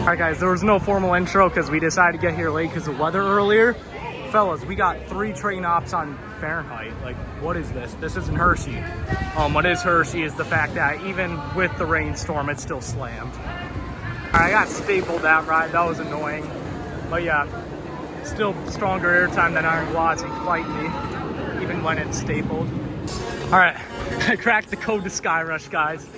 Alright guys, there was no formal intro because we decided to get here late because of weather earlier. Fellas, we got 3 train ops on Fahrenheit. Like, what is this? This isn't Hershey. What is Hershey is the fact that even with the rainstorm, it's still slammed. I got stapled that ride. That was annoying. But yeah, still stronger airtime than Iron Glossy fighting me, even when it's stapled. Alright, I cracked the code to Sky Rush, guys.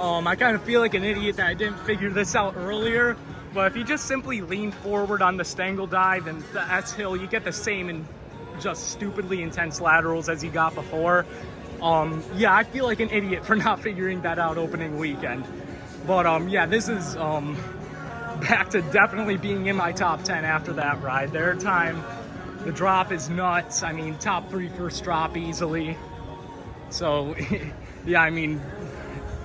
I kind of feel like an idiot that I didn't figure this out earlier, but if you just simply lean forward on the Stangle dive and the S-Hill, you get the same and just stupidly intense laterals as you got before. Yeah, I feel like an idiot for not figuring that out opening weekend. But yeah, this is back to definitely being in my top 10 after that ride. Their time, the drop is nuts. I mean, top 3 first drop easily. So, yeah, I mean,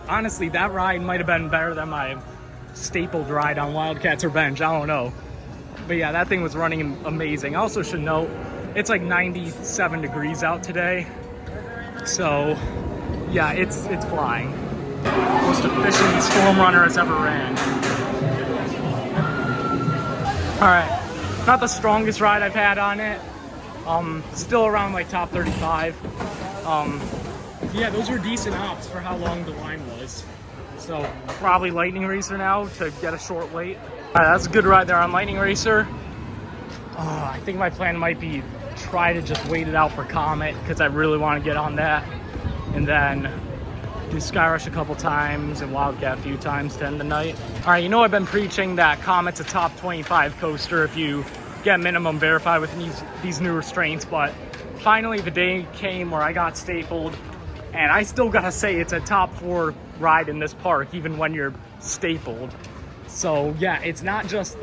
honestly, that ride might have been better than my stapled ride on Wildcats Revenge. I don't know. But yeah, that thing was running amazing. I also should note, it's like 97 degrees out today. So, yeah, it's flying. Most efficient storm runner has ever ran. Alright, not the strongest ride I've had on it. Still around like top 35. Yeah, those were decent ops for how long the line was. So probably Lightning Racer now to get a short wait. Alright, that's a good ride there on Lightning Racer. I think my plan might be try to just wait it out for Comet because I really want to get on that. And then do Sky Rush a couple times and Wildcat a few times to end the night. Alright, you know I've been preaching that Comet's a top 25 coaster if you get minimum verified with these new restraints, but finally the day came where I got stapled. And I still gotta say it's a top 4 ride in this park, even when you're stapled. So yeah, it's not just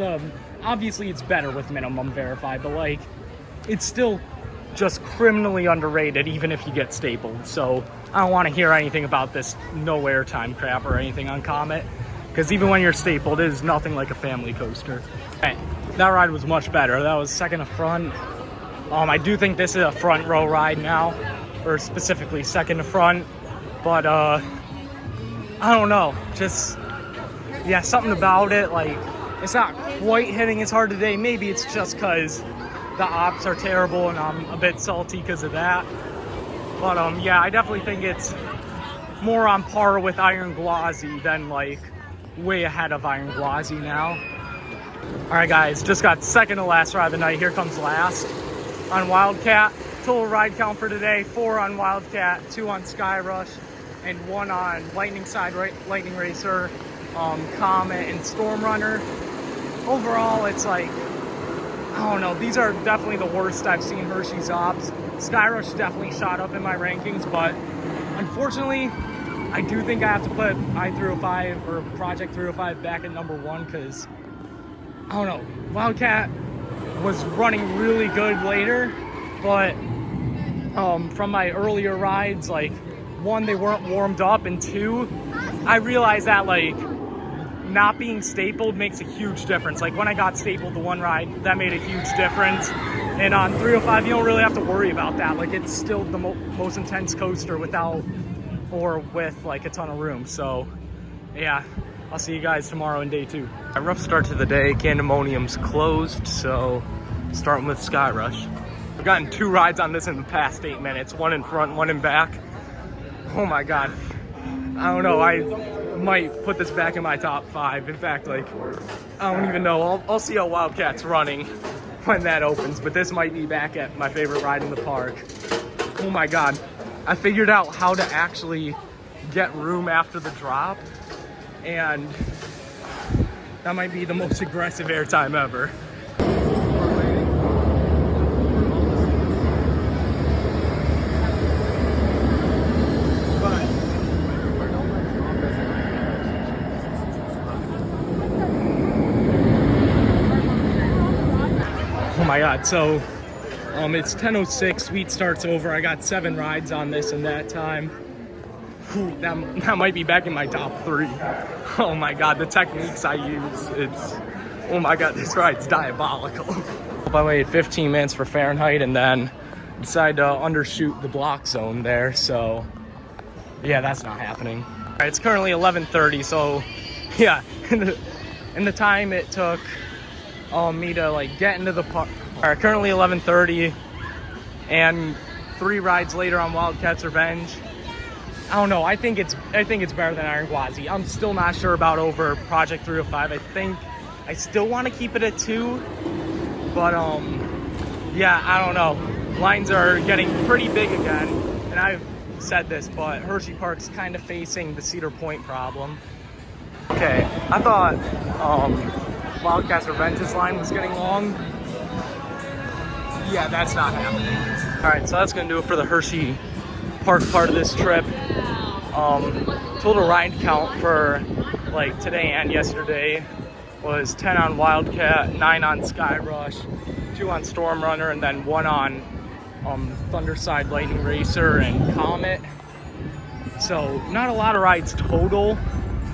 obviously it's better with minimum verified, but like, it's still just criminally underrated even if you get stapled. So I don't wanna hear anything about this no airtime crap or anything on Comet, because even when you're stapled, it is nothing like a family coaster. Okay, that ride was much better. That was second to front. I do think this is a front row ride now, or specifically second to front, but I don't know, just yeah, something about it, like it's not quite hitting as hard today. Maybe it's just because the ops are terrible and I'm a bit salty because of that, but yeah, I definitely think it's more on par with Iron Glossy than like way ahead of Iron Glossy now. Alright guys, just got second to last ride of the night. Here comes last on Wildcat. Total ride count for today, 4 on Wildcat, 2 on Sky Rush, and 1 on Lightning Racer, Comet, and Storm Runner. Overall, it's like, I don't know, these are definitely the worst I've seen Hershey's ops. Sky Rush definitely shot up in my rankings, but unfortunately, I do think I have to put I-305 or Project 305 back at number 1 because, I don't know, Wildcat was running really good later, but from my earlier rides, like 1, they weren't warmed up, and 2, I realized that like not being stapled makes a huge difference. Like when I got stapled the one ride, that made a huge difference. And on 305, you don't really have to worry about that. Like it's still the most intense coaster without or with like a ton of room. So yeah, I'll see you guys tomorrow in day 2. A rough start to the day. Candemonium's closed, so starting with Sky Rush. I've gotten 2 rides on this in the past 8 minutes. 1 in front, 1 in back. Oh my God. I don't know, I might put this back in my top 5. In fact, like, I don't even know. I'll see how Wildcat's running when that opens, but this might be back at my favorite ride in the park. Oh my God. I figured out how to actually get room after the drop, and that might be the most aggressive airtime ever. Oh my God, so it's 10:06, Sweet starts over. I got 7 rides on this in that time. Whew, that might be back in my top 3. Oh my God, the techniques I use, oh my God, this ride's diabolical. I waited 15 minutes for Fahrenheit and then decided to undershoot the block zone there, so yeah, that's not happening. All right, it's currently 11:30, so yeah, in the time it took me to like get into the park. All right, currently 11:30, and 3 rides later on Wildcats Revenge. I don't know. I think it's better than Iron Gwazi. I'm still not sure about over Project 305. I think I still want to keep it at 2, but yeah, I don't know. Lines are getting pretty big again, and I've said this, but Hershey Park's kind of facing the Cedar Point problem. Okay, I thought Wildcats Revenge's line was getting long. Yeah, that's not happening. All right, so that's gonna do it for the Hershey Park part of this trip. Total ride count for like today and yesterday was 10 on Wildcat, 9 on Sky Rush, 2 on Storm Runner, and then 1 on Thunderside Lightning Racer and Comet. So not a lot of rides total,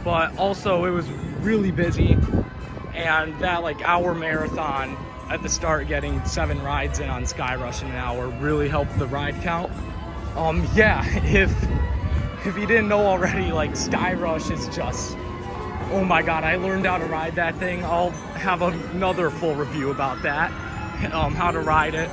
but also it was really busy, and that like hour marathon at the start, getting 7 rides in on Sky Rush in an hour, really helped the ride count. Yeah, if you didn't know already, like Sky Rush is just, oh my god, I learned how to ride that thing. I'll have another full review about that, how to ride it.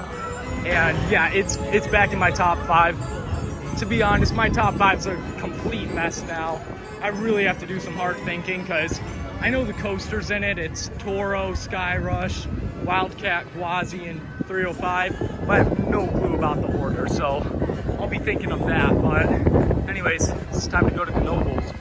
And yeah, it's back in my top 5. To be honest, my top 5's a complete mess now. I really have to do some hard thinking, because I know the coasters in it. It's Toro, Sky Rush, Wildcat, Gwazi, and 305. But I have no clue about the order, so I'll be thinking of that. But anyways, it's time to go to Knobles.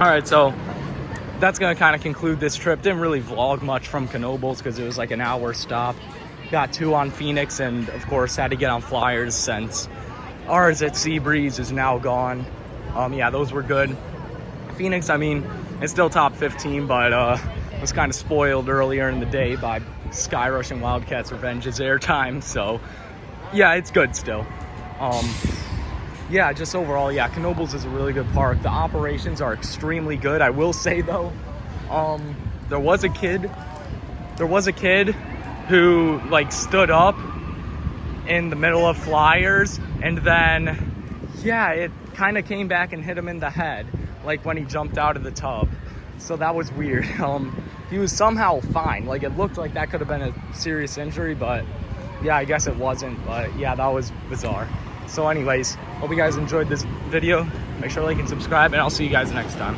All right, so that's gonna kind of conclude this trip. Didn't really vlog much from Knobles because it was like an hour stop. Got 2 on Phoenix, and of course had to get on Flyers since ours at Seabreeze is now gone. Yeah, those were good. Phoenix, I mean, it's still top 15, but was kind of spoiled earlier in the day by Sky Rush and Wildcats Revenge's airtime. So yeah, it's good still. Yeah, just overall, yeah, Knobles is a really good park. The operations are extremely good. I will say though, there was a kid who like stood up in the middle of Flyers, and then yeah, it kind of came back and hit him in the head, like when he jumped out of the tub. So that was weird. He was somehow fine. Like it looked like that could have been a serious injury, but yeah, I guess it wasn't. But yeah, that was bizarre. So anyways, hope you guys enjoyed this video. Make sure to like and subscribe, and I'll see you guys next time.